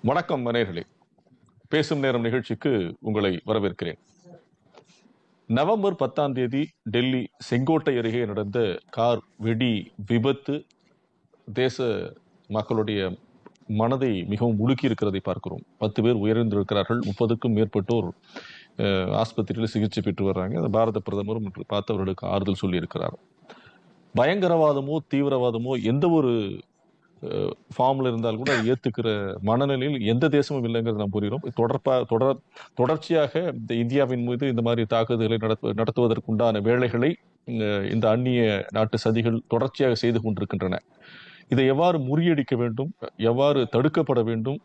வணக்கம் நேயர்களே, பேசும் நேரம் நிகழ்ச்சிக்கு உங்களை வரவேற்கிறேன். நவம்பர் 10ஆம் தேதி டெல்லி செங்கோட்டை அருகே நடந்த கார் வெடி விபத்து தேச மக்களுடைய மனதை மிகவும் உலுக்கி இருக்கிறதை பார்க்கிறோம். 10 பேர் உயிரிழந்திருக்கிறார்கள். 30க்கும் மேற்பட்டோர் ஆஸ்பத்திரியில் சிகிச்சை பெற்று வர்றாங்க. அந்த பாரத பிரதமரும் பார்த்து அவர்களுக்கு ஆறுதல் சொல்லியிருக்கிறார். பயங்கரவாதமோ தீவிரவாதமோ எந்த ஒரு ஃபார்ம்ல இருந்தால் கூட அதை ஏத்துக்கிற மனநிலையில் எந்த தேசமும் இல்லைங்கிறது நாம் புரிகிறோம். தொடர்ச்சியாக இந்த இந்தியாவின் மீது இந்த மாதிரி தாக்குதல்களை நடத்துவதற்குண்டான வேலைகளை இந்த அந்நிய நாட்டு சதிகள் தொடர்ச்சியாக செய்து கொண்டிருக்கின்றன. இதை எவ்வாறு முறியடிக்க வேண்டும், எவ்வாறு தடுக்கப்பட வேண்டும்,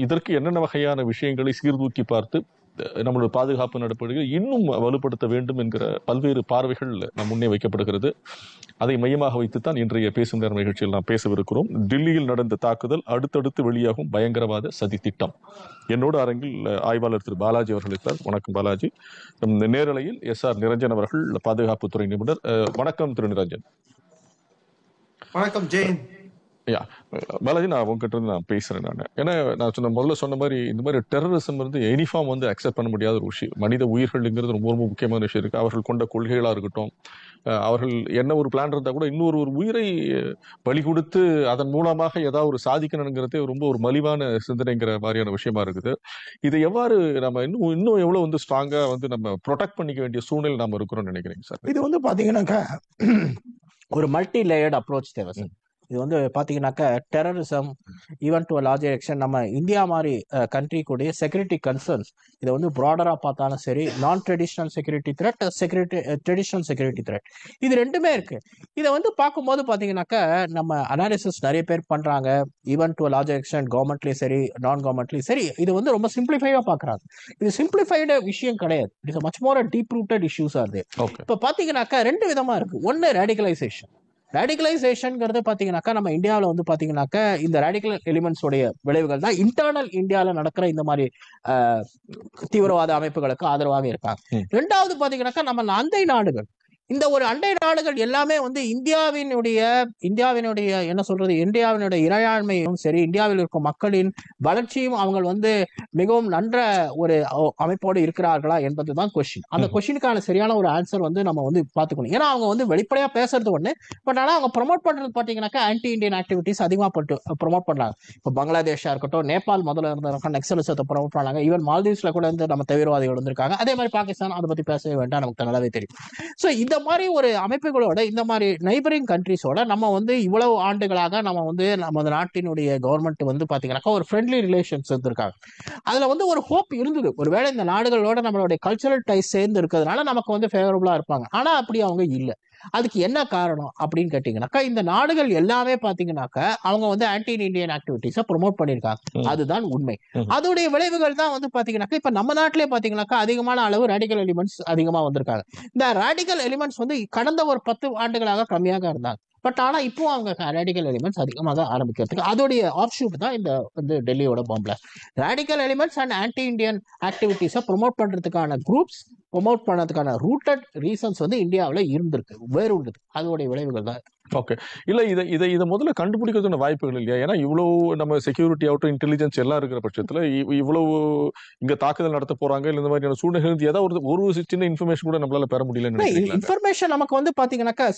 இதற்கு என்னென்ன வகையான விஷயங்களை சீர்தூக்கி பார்த்து நம்மளுடைய பாதுகாப்பு நடவடிக்கைகள் இன்னும் வலுப்படுத்த வேண்டும் என்கிற பல்வேறு பார்வைகள் நம் முன்னே வைக்கப்படுகிறது. அதை மையமாக வைத்துத்தான் இன்றைய பேசும் நேரம் நிகழ்ச்சியில் நாம் பேசவிருக்கிறோம். டில்லியில் நடந்த தாக்குதல், அடுத்தடுத்து வெளியாகும் பயங்கரவாத சதி திட்டம். என்னோடு அரங்கில் ஆய்வாளர் திரு பாலாஜி அவர்கள் இருக்கிறார். வணக்கம் பாலாஜி. நேரலையில் SR நிரஞ்சன் அவர்கள், பாதுகாப்புத்துறை நிபுணர். வணக்கம் திரு நிரஞ்சன். வணக்கம் ஜெயின். பாலாஜி, நான் உங்ககிட்ட இருந்து நான் பேசுறேன். ஏன்னா நான் முதல்ல சொன்ன மாதிரி இந்த மாதிரி டெரரிசம் யூனிஃபார்ம் அக்செப்ட் பண்ண முடியாத ஒரு விஷயம். மனித உயிர்கள்ங்கிறது ரொம்ப ரொம்ப முக்கியமான விஷயம் இருக்கு. அவர்கள் கொண்ட கொள்கைகளா இருக்கட்டும், அவர்கள் என்ன ஒரு பிளான் இருந்தா கூட இன்னொரு ஒரு உயிரை பலி கொடுத்து அதன் மூலமாக ஏதாவது ஒரு சாதிக்கணுங்கிறதே ரொம்ப ஒரு மலிவான சிந்தனைங்கிற மாதிரியான விஷயமா இருக்குது. இதை எவ்வாறு நம்ம இன்னும் எவ்வளவு ஸ்ட்ராங்கா நம்ம ப்ரொடெக்ட் பண்ணிக்க வேண்டிய சூழ்நிலை நாம இருக்கிறோம்னு நினைக்கிறீங்க சார்? இது பாத்தீங்கன்னாக்கா ஒரு மல்டி லேயர்ட் அப்ரோச் தேவை சார். இது பாத்தீங்கன்னாக்கா terrorism even to larger extent நம்ம இந்தியா மாதிரி கண்ட்ரி கூடிய செக்யூரிட்டி கன்சர்ன்ஸ் இதை ப்ராடரா பார்த்தாலும் சரி, நான் traditional security threat, traditional security threat, இது ரெண்டுமே இருக்கு. இதை பார்க்கும்போது பாத்தீங்கன்னாக்கா நம்ம அனாலிசிஸ் நிறைய பேர் பண்றாங்க. ஈவன் டு லார்ஜர் எக்ஸ்டென்ட் கவர்மெண்ட்லயும் சரி, நான் கவர்மெண்ட்லயும் சரி, இது ரொம்ப சிம்பிளிஃபைவா பாக்குறாங்க. இது சிம்பிளிஃபைடு விஷயம் கிடையாது. It's much more deep rooted issues ஆகுது. இப்ப பாத்தீங்கன்னாக்கா ரெண்டு விதமா இருக்கு. ஒன்னு ரேடிகலைசேஷன். ரேடிகலைசேஷன்ங்கிறது பாத்தீங்கன்னாக்கா நம்ம இந்தியாவில பாத்தீங்கன்னாக்கா இந்த ரேடிகல் எலிமெண்ட்ஸ் உடைய விளைவுகள் தான் இன்டர்னல் இந்தியாவில நடக்கிற இந்த மாதிரி தீவிரவாத அமைப்புகளுக்கு ஆதரவாக இருக்காங்க. ரெண்டாவது பாத்தீங்கன்னாக்கா நம்ம அண்டை நாடுகள், இந்த ஒரு அண்டை நாடுகள் எல்லாமே இந்தியாவினுடைய என்ன சொல்றது, இந்தியாவினுடைய இறையாண்மையும் சரி, இந்தியாவில் இருக்கும் மக்களின் வளர்ச்சியும் அவங்க மிகவும் நன்ற ஒரு அமைப்போடு இருக்கிறார்களா என்பதுதான் கொஸ்டின். அந்த கொஸ்டினுக்கான சரியான ஒரு ஆன்சர் நம்ம பாத்துக்கணும். ஏன்னா அவங்க வெளிப்படையா பேசுறது ஒண்ணு, பட் ஆனா அவங்க ப்ரொமோட் பண்றது பாத்தீங்கன்னாக்கா ஆன்டி இந்தியன் ஆக்டிவிட்டிஸ் அதிகமா ப்ரொமோட் பண்றாங்க. இப்ப பங்களாதேஷா இருக்கட்டும், நேபாள் முதல்ல இருந்த நக்சலிசத்தை ப்ரொமோட் பண்ணாங்க. ஈவன் மால்தீவ்ஸ்ல கூட நம்ம தீவிரவாதிகள் வந்திருக்காங்க. அதே மாதிரி பாகிஸ்தான், அதை பத்தி பேசவே வேண்டாம், நமக்கு நல்லாவே தெரியும். சோ இந்த மாதிரி ஒரு அமைப்புகளோட, இந்த மாதிரி நெய்பரிங் கண்ட்ரிஸோட நம்ம இவ்வளவு ஆண்டுகளாக நம்ம நாட்டினுடைய கவர்மெண்ட் பாத்தீங்கன்னாக்கா ஒரு ஃப்ரெண்ட்லி ரிலேஷன்ஸ் இருந்திருக்காங்க. அதுல ஒரு ஹோப் இருந்தது, ஒருவேளை இந்த நாடுகளோட நம்மளுடைய கல்ச்சரல் டைஸ் சேர்ந்து இருக்கிறதுனால நமக்கு ஃபேவரபிளா இருப்பாங்க. ஆனா அப்படி அவங்க இல்ல. அதுக்கு என்ன காரணம் அப்படின்னு கேட்டீங்கன்னாக்கா, இந்த நாடுகள் எல்லாமே பாத்தீங்கன்னாக்கா அவங்க ஆன்டி இந்தியன் ஆக்டிவிட்டிஸ ப்ரொமோட் பண்ணிருக்காங்க. அதுதான் உண்மை. அதோடைய விளைவுகள் தான் பாத்தீங்கன்னாக்கா இப்ப நம்ம நாட்டிலே பாத்தீங்கன்னாக்கா அதிகமான அளவு ரேடிகல் எலிமெண்ட்ஸ் அதிகமா வந்திருக்காங்க. இந்த ரேடிகல் எலிமெண்ட்ஸ் கடந்த ஒரு 10 ஆண்டுகளாக கம்மியாக இருந்தாங்க. பட் ஆனா இப்போ அவங்க ரேடிகல் எலிமெண்ட்ஸ் அதிகமாக ஆரம்பிக்கிறதுக்கு அதோடைய ஆப்ஷூட் தான் இந்த டெல்லியோட bomb blast. Radical elements and anti Indian ஆக்டிவிட்டிஸை ப்ரொமோட் பண்றதுக்கான குரூப்ஸ், ப்ரொமோட் பண்ணதுக்கான ரூட்டட் ரீசன்ஸ் இந்தியாவில் இருந்திருக்கு, வேறுண்டது. அதோடைய விளைவுகள் தான். ஓகே, இல்ல இதை முதல்ல கண்டுபிடிக்கிறதுன வாய்ப்புகள் இல்லையா? ஏன்னா இவ்வளவு நம்ம செக்யூரிட்டி ஆகட்டும், இன்டெலிஜென்ஸ் எல்லாம் இருக்கிற பட்சத்துல இவ்வளவு இங்க தாக்குதல் நடத்த போறாங்க, இல்ல இந்த மாதிரியான சூழ்நிலை ஏதாவது ஒரு சின்ன இன்ஃபர்மேஷன் கூட நம்மளால பெற முடியல. இன்ஃபர்மேஷன் நமக்கு பாத்தீங்கன்னாக்கா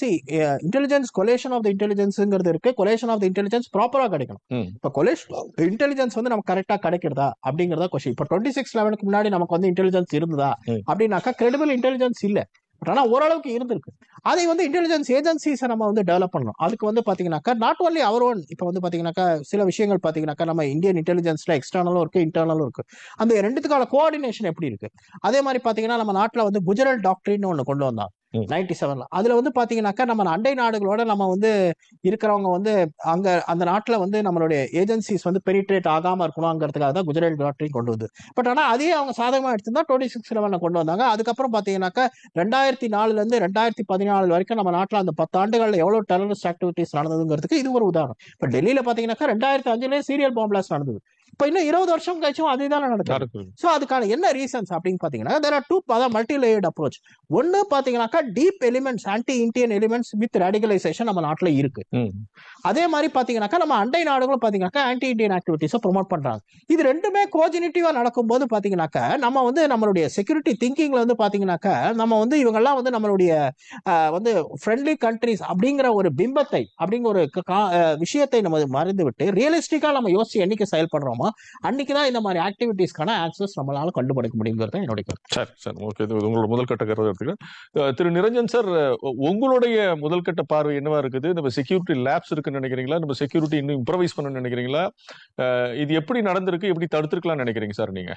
இன்டெலிஜென்ஸ் கொலேஷன் ஆஃப் தி இன்டெலிஜென்ஸ்ங்கிறது இருக்கு. கொலேஷன் ஆஃப் தி இன்டெலிஜென்ஸ் ப்ராப்பரா கிடைக்கணும். இப்ப கொலேஷன் ஆஃப் தி இன்டெலிஜென்ஸ் நமக்கு கரெக்டா கிடைக்கிறதா அப்படிங்கறத கொஸ்டின். இப்ப 26/11 முன்னாடி நமக்கு இன்டெலிஜென்ஸ் இருந்ததா அப்படின்னாக்கா கிரெடிபிள் இன்டெலிஜென்ஸ் இல்ல. ஆனா ஓரளவுக்கு இருந்திருக்கு. அதை இன்டெலிஜென்ஸ் ஏஜென்சிஸ் நம்ம டெவலப் பண்ணணும். அதுக்கு பாத்தீங்கன்னாக்கா நாட் ஒன்லி அவர் ஓன். இப்ப பாத்தீங்கன்னாக்கா சில விஷயங்கள் பாத்தீங்கன்னாக்கா நம்ம இந்தியன் இன்டெலிஜென்ஸ்ல எக்ஸ்டர்னலும் இருக்கு, இன்டர்னலும் இருக்கு. அந்த ரெண்டுத்துக்கான கோஆர்டினேஷன் எப்படி இருக்கு? அதே மாதிரி பாத்தீங்கன்னா நம்ம நாட்டுல குஜராத் டாக்டரின் ஒண்ணு கொண்டு வந்தாங்க 97ல. அதுல பாத்தீங்கன்னாக்கா நம்ம அண்டை நாடுகளோட நம்ம இருக்கிறவங்க அங்க அந்த நாட்டுல நம்மளுடைய ஏஜென்சிஸ் பெனிட்ரேட் ஆகாம இருக்கணும்ங்கிறதுக்காக தான் குஜராத் டாக்டரின் கொண்டு வந்து. பட் ஆனா அதே அவங்க சாதகமா எடுத்துதான் 26/11 கொண்டு வந்தாங்க. அதுக்கப்புறம் பாத்தீங்கன்னாக்கா 2004ல இருந்து 2014 வரைக்கும் நம்ம நாட்டுல அந்த 10 ஆண்டுகள்ல எவ்வளவு டெரரிஸ்ட் ஆக்டிவிட்டிஸ் நடந்ததுங்கிறதுக்கு இது ஒரு உதாரணம். இப்ப டெல்லியில பாத்தீங்கன்னாக்கா 2005 சீரியல் பாம்பு பிளாஸ்ட் நடந்தது. இப்ப இன்னும் 20 வருஷம் கழிச்சும் அதே தானே நடக்குது. ஸோ அதுக்கான என்ன ரீசன்ஸ் அப்படின்னு பாத்தீங்கன்னா there are two multi layered approach. ஒன்னு பாத்தீங்கன்னாக்கா deep elements, anti Indian elements with radicalisation நம்ம நாட்டுல இருக்கு. அதே மாதிரி பாத்தீங்கன்னாக்கா நம்ம அண்டை நாடுகளும் பாத்தீங்கன்னாக்கா ஆன்டி இந்தியன் ஆக்டிவிட்டிஸை ப்ரொமோட் பண்றாங்க. இது ரெண்டுமே கோஜினிட்டிவா நடக்கும்போது பாத்தீங்கன்னாக்கா நம்ம வந்து நம்மளுடைய செக்யூரிட்டி திங்கிங்ல வந்து பாத்தீங்கன்னாக்கா நம்ம வந்து இவங்கெல்லாம் வந்து நம்மளுடைய வந்து ஃப்ரெண்ட்லி கண்ட்ரிஸ் அப்படிங்கிற ஒரு பிம்பத்தை, அப்படிங்கிற ஒரு விஷயத்தை நம்ம மறந்து விட்டு ரியலிஸ்டிக்கா நம்ம யோசிச்சு என்னைக்கு செயல்படுறோமோ அன்னைக்குதான் இந்த மாதிரி ஆக்டிவிட்டிஸ்க்கான ஆக்சஸ் நம்மளால கண்டுபிடிக்க முடியுங்கிறது என்னுடைய கருத்து. சரி சார், ஓகே. உங்களோட முதல் கட்ட கருத்து எடுத்துக்கிறேன். திரு நிரஞ்சன் சார், உங்களுடைய முதல் கட்ட பார்வை என்னவா இருக்குது? நம்ம செக்யூரிட்டி லேப்ஸ் இருக்குன்னு நினைக்கிறீங்களா? நம்ம செக்யூரிட்டி இன்னும் இம்ப்ரவைஸ் பண்ணணும்னு நினைக்கிறீங்களா? இது எப்படி நடந்திருக்கு, எப்படி தடுத்திருக்கலாம்னு நினைக்கிறீங்க சார் நீங்க?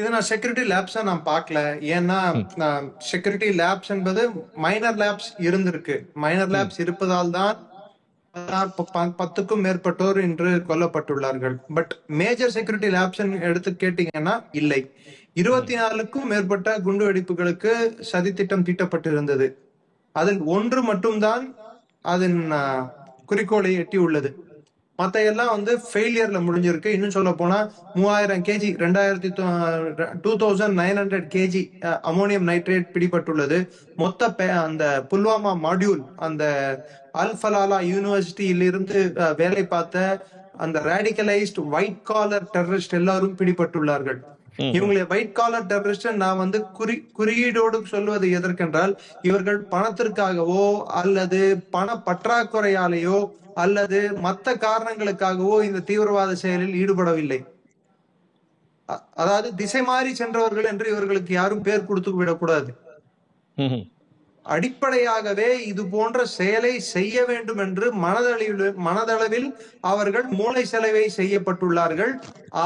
இது நான் செக்யூரிட்டி லேப்ஸா நான் பார்க்கல. ஏன்னா செக்யூரிட்டி லேப்ஸ் என்பது மைனர் லேப்ஸ் இருந்திருக்கு. மைனர் லேப்ஸ் இருப்பதால் தான் 10க்கும் மேற்பட்டோர் இன்று கொல்லப்பட்டுள்ளார்கள். பட் மேஜர் செக்யூரிட்டி லேப்ஸ் எடுத்து கேட்டீங்கன்னா இல்லை. 24க்கும் மேற்பட்ட குண்டு வெடிப்புகளுக்கு சதித்திட்டம் தீட்டப்பட்டிருந்தது. அதில் ஒன்று மட்டும்தான் அதன் குறிக்கோளை எட்டி உள்ளது. மற்ற எல்லாம் வந்து ஃபெயிலியர்ல முடிஞ்சிருக்கு. இன்னும் சொல்ல போனா 3000 kg 2900 kg அமோனியம் நைட்ரேட் பிடிபட்டுள்ளது. மொத்த அந்த புல்வாமா மாடியூல், அந்த அல்ஃபலாலா யூனிவர்சிட்டியிலிருந்து வேலை பார்த்த அந்த ரேடிகலைஸ்ட் ஒயிட் காலர் டெரரிஸ்ட் எல்லாரும் பிடிபட்டுள்ளார்கள். இவங்களை ஒயிட் காலர் டெரரிஸ்ட் நான் வந்து குறியீடோடு சொல்வது எதற்கென்றால், இவர்கள் பணத்திற்காகவோ அல்லது பண பற்றாக்குறையாலேயோ அல்லது மற்ற காரணங்களுக்காகவோ இந்த தீவிரவாத செயலில் ஈடுபடவில்லை. அதாவது திசை மாறி சென்றவர்கள் என்று இவர்களுக்கு யாரும் பேர் கொடுத்து விடக்கூடாது. அடிப்படையாகவே இது போன்ற செயலை செய்ய வேண்டும் என்று மனதளவில் அவர்கள் மூளை செலவை செய்யப்பட்டுள்ளார்கள்.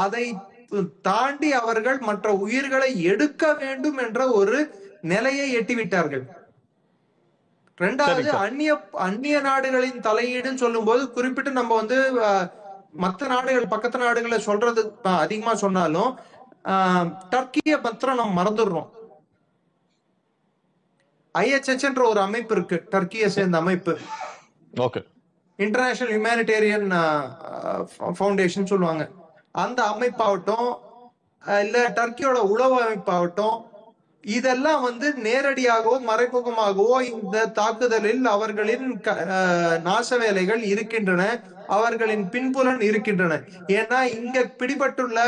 அதை தாண்டி அவர்கள் மற்ற உயிர்களை எடுக்க வேண்டும் என்ற ஒரு நிலையை எட்டிவிட்டார்கள். ரெண்டாவது, அந்நிய நாடுகளின் தலையீடுன்னு சொல்லும் போது குறிப்பிட்டு நம்ம வந்து மற்ற நாடுகள், பக்கத்து நாடுகளை சொல்றது அதிகமா சொன்னாலும் டர்க்கிய பத்திரம் நம்ம மறந்துடுறோம். IHH என்ற ஒரு அமைப்பு இருக்கு, டர்க்கியை சேர்ந்த அமைப்பு, இன்டர்நேஷனல் ஹியூமனிடேரியன் ஃபவுண்டேஷன் சொல்லுவாங்க. அந்த அமைப்பாகட்டும் இல்ல டர்க்கியோட உளவு அமைப்பாகட்டும், இதெல்லாம் வந்து நேரடியாகவோ மறைமுகமாகவோ இந்த தாக்குதலில் அவர்களின் நாச வேலைகள் இருக்கின்றன, அவர்களின் பின்புலன் இருக்கின்றன. ஏன்னா இங்க பிடிபட்டுள்ள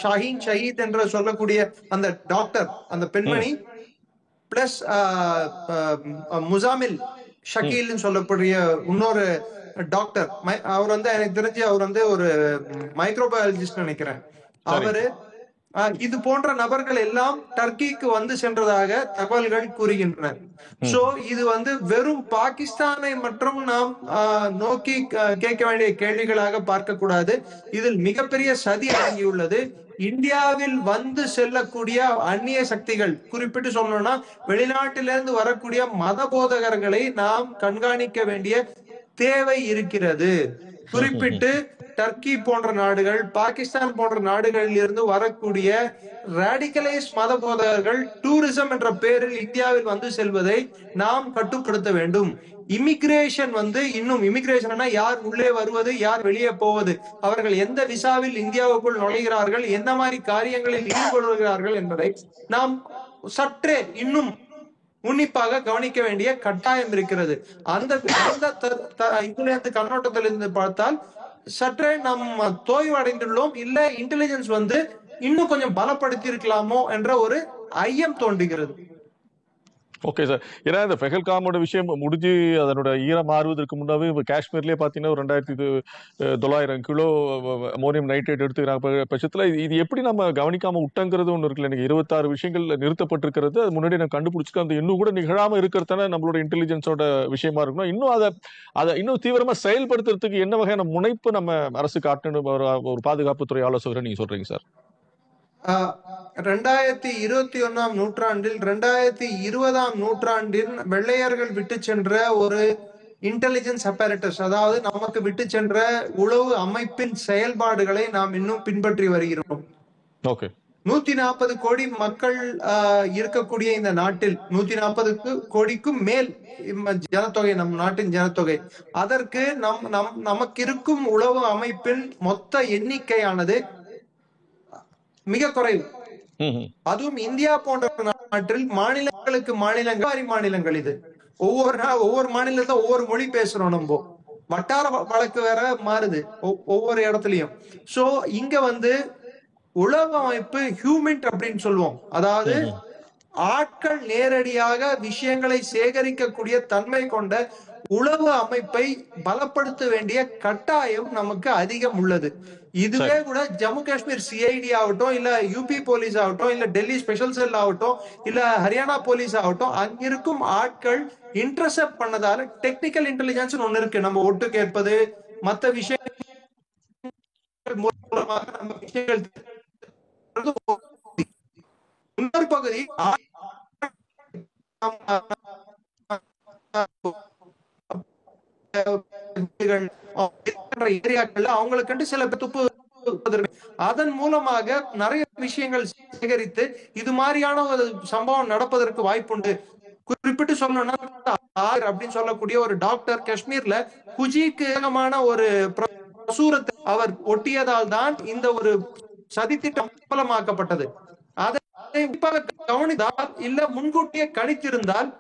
ஷாஹீன் ஷஹீத் என்று சொல்லக்கூடிய அந்த டாக்டர், அந்த பெண்மணி, பிளஸ் முசாமில் ஷக்கீல் சொல்லக்கூடிய இன்னொரு டாக்டர், அவர் வந்து எனக்கு தெரிஞ்சு அவர் வந்து ஒரு மைக்ரோபயாலஜிஸ்ட் நினைக்கிறேன். அவரு இது போன்ற நபர்கள் எல்லாம் டர்க்கிக்கு வந்து சென்றதாக தகவல்கள் கூறுகின்றன. சோ இது வந்து வெறும் பாகிஸ்தானை மற்றும் நாம் நோக்கி கேட்க வேண்டிய கேள்விகளாக பார்க்க கூடாது. இதில் மிகப்பெரிய சதி அடங்கியுள்ளது. இந்தியாவில் வந்து செல்லக்கூடிய அந்நிய சக்திகள், குறிப்பிட்டு சொல்லணும்னா வெளிநாட்டிலிருந்து வரக்கூடிய மத போதகர்களை நாம் கண்காணிக்க வேண்டிய தேவை இருக்கிறது. குறிப்பிட்டு டர்க்கி போன்ற நாடுகள், பாகிஸ்தான் போன்ற நாடுகளில் இருந்து வரக்கூடிய ரேடிகலைஸ் மத போதகர்கள் டூரிசம் என்ற பெயரில் இந்தியாவில் வந்து செல்வதை நாம் கட்டுப்படுத்த வேண்டும். இமிகிரேஷன் வந்து இன்னும் இமிகிரேஷன் யார் உள்ளே வருவது, யார் வெளியே போவது, அவர்கள் எந்த விசாவில் இந்தியாவுக்குள் நுழைகிறார்கள், எந்த மாதிரி காரியங்களில் ஈடுபடுகிறார்கள் என்பதை நாம் சற்றே இன்னும் உன்னிப்பாக கவனிக்க வேண்டிய கட்டாயம் இருக்கிறது. அந்த கண்ணோட்டத்திலிருந்து பார்த்தால் சற்றே நம்ம தோய்வு அடைந்துள்ளோம். இல்ல இன்டெலிஜென்ஸ் வந்து இன்னும் கொஞ்சம் பலப்படுத்தி இருக்கலாமோ என்ற ஒரு ஐயம் தோன்றுகிறது. ஓகே சார், ஏன்னா இந்த பெஹல்காமோட விஷயம் முடிஞ்சு அதனோட ஈரம் மாறுவதற்கு முன்னாவே இப்போ காஷ்மீர்லேயே பார்த்தீங்கன்னா ஒரு 2900 கிலோ அமோனியம் நைட்ரேட் எடுத்துக்கிறாங்க பட்சத்தில் இது எப்படி நம்ம கவனிக்காம விட்டங்கிறது ஒன்று இருக்குல்ல. எனக்கு 26 விஷயங்கள் நிறுத்தப்பட்டிருக்கிறது, அது முன்னாடி நான் கண்டுபிடிச்சிக்க அந்த இன்னும் கூட நிகழாமல் இருக்கிறதானே நம்மளோட இன்டெலிஜென்ஸோட விஷயமா இருக்கணும். இன்னும் அதை இன்னும் தீவிரமா செயல்படுத்துறதுக்கு என்ன வகையான முனைப்பு நம்ம அரசு காட்டணும் ஒரு பாதுகாப்புத்துறை ஆலோசகரை நீங்க சொல்றீங்க சார்? 2021ஆம் நூற்றாண்டில் 2020ஆம் நூற்றாண்டில் வெள்ளையர்கள் விட்டு சென்ற ஒரு இன்டெலிஜென்ஸ் அப்பரேட்டஸ், அதாவது நமக்கு விட்டு சென்ற உளவு அமைப்பின் செயல்பாடுகளை நாம் இன்னும் பின்பற்றி வருகிறோம். 140 கோடி மக்கள் இருக்கக்கூடிய இந்த நாட்டில் 140 கோடிக்கும் மேல் ஜனத்தொகை, நம் நாட்டின் ஜனத்தொகை. அதற்கு நமக்கு இருக்கும் உளவு அமைப்பின் மொத்த எண்ணிக்கையானது மிக குறைவு. அதுவும் இந்தியா போன்ற நாட்டில் மாநிலங்களுக்கு மாநிலங்கள் இது. ஒவ்வொரு மாநிலத்துல ஒவ்வொரு மொழி பேசுறோம். நம்ம வட்டார வழக்கு வேற மாறுது ஒவ்வொரு இடத்துலயும். சோ இங்க உளவு அமைப்பு ஹியூமன் அப்படின்னு சொல்லுவோம். அதாவது ஆட்கள் நேரடியாக விஷயங்களை சேகரிக்கக்கூடிய தன்மை கொண்ட உளவு அமைப்பை பலப்படுத்த வேண்டிய கட்டாயம் நமக்கு அதிகம் உள்ளது. இதுவே கூட ஜம்மு காஷ்மீர் சிஐடி ஆகட்டும், இல்ல யூபி போலீஸ் ஆகட்டும், இல்ல டெல்லி ஸ்பெஷல் செல் ஆகட்டும், இல்ல ஹரியானா போலீஸ் ஆகட்டும், அங்கிருக்கும் ஆட்கள் இன்டர்செப்ட் பண்ணதால டெக்னிக்கல் இன்டெலிஜென்ஸ் ஒண்ணு இருக்கு. நம்ம ஒட்டு கேட்பது, மற்ற விஷயங்கள் மூலமாக நம்ம விஷயங்கள் இன்னொரு பகுதி ஏரியாக்கள்ல அவங்களுக்கு சில துப்பு, அதன் மூலமாக நிறைய விஷயங்கள் சேகரித்து இது மாதிரியான ஒரு சம்பவம் நடப்பதற்கு வாய்ப்புண்டு. குறிப்பிட்டு சொல்லணும்னா அப்படின்னு சொல்லக்கூடிய ஒரு டாக்டர் காஷ்மீர்ல குஜிக்கு ஒரு பிரசுரத்தை அவர் ஒட்டியதால் தான் இந்த ஒரு சதித்திட்டம் அம்பலமாக்கப்பட்டது. அதை கவனித்தால் இல்ல முன்கூட்டியே கணித்திருந்தால்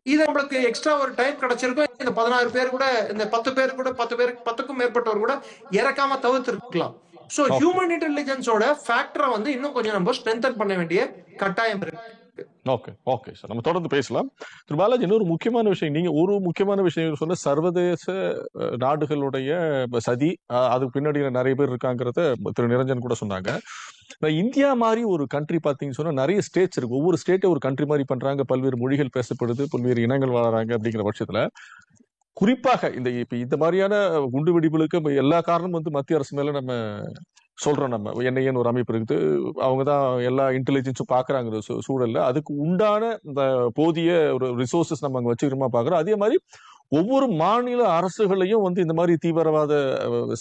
இது நம்மளுக்கு எக்ஸ்ட்ரா ஒரு டைம் கிடைச்சிருக்கும். இந்த 16 பேர் கூட, இந்த 10 பேர் கூட, 10க்கும் மேற்பட்டவர் கூட இறக்காம தவிர்த்திருக்கலாம். சோ ஹியூமன் இன்டெலிஜென்ஸோட ஃபேக்டரை இன்னும் கொஞ்சம் நம்ம ஸ்ட்ரென்தன் பண்ண வேண்டிய கட்டாயம் இருக்கு. ஓகே சார், நம்ம தொடர்ந்து பேசலாம். திரு பாலாஜி, இன்னொரு முக்கியமான விஷயம், நீங்க ஒரு முக்கியமான விஷயம் சொன்ன சர்வதேச நாடுகளுடைய சதி, அதுக்கு பின்னாடி நிறைய பேர் இருக்காங்கிறத திரு நிரஞ்சன் கூட சொன்னாங்க. இந்தியா மாதிரி ஒரு கண்ட்ரி பார்த்தீங்கன்னு சொன்னா நிறைய ஸ்டேட்ஸ் இருக்கு. ஒவ்வொரு ஸ்டேட்டை ஒரு கண்ட்ரி மாதிரி பண்றாங்க, பல்வேறு மொழிகள் பேசப்படுது, பல்வேறு இனங்கள் வளராங்க. அப்படிங்கிற பட்சத்துல குறிப்பாக இந்த மாதிரியான குண்டு வெடிப்புகளுக்கு எல்லா காரணமும் மத்திய அரசு மேல நம்ம சொல்றோம். நம்ம என்ஐஏன்னு ஒரு அமைப்பு இருக்குது, அவங்க தான் எல்லா இன்டெலிஜென்ஸும் பாக்குறாங்க சூழல்ல. அதுக்கு உண்டான இந்த போதிய ஒரு ரிசோர்சஸ் நம்ம அங்க வச்சுக்கிறோமா பாக்குறோம். அதே மாதிரி ஒவ்வொரு மாநில அரசுகளையும் இந்த மாதிரி தீவிரவாத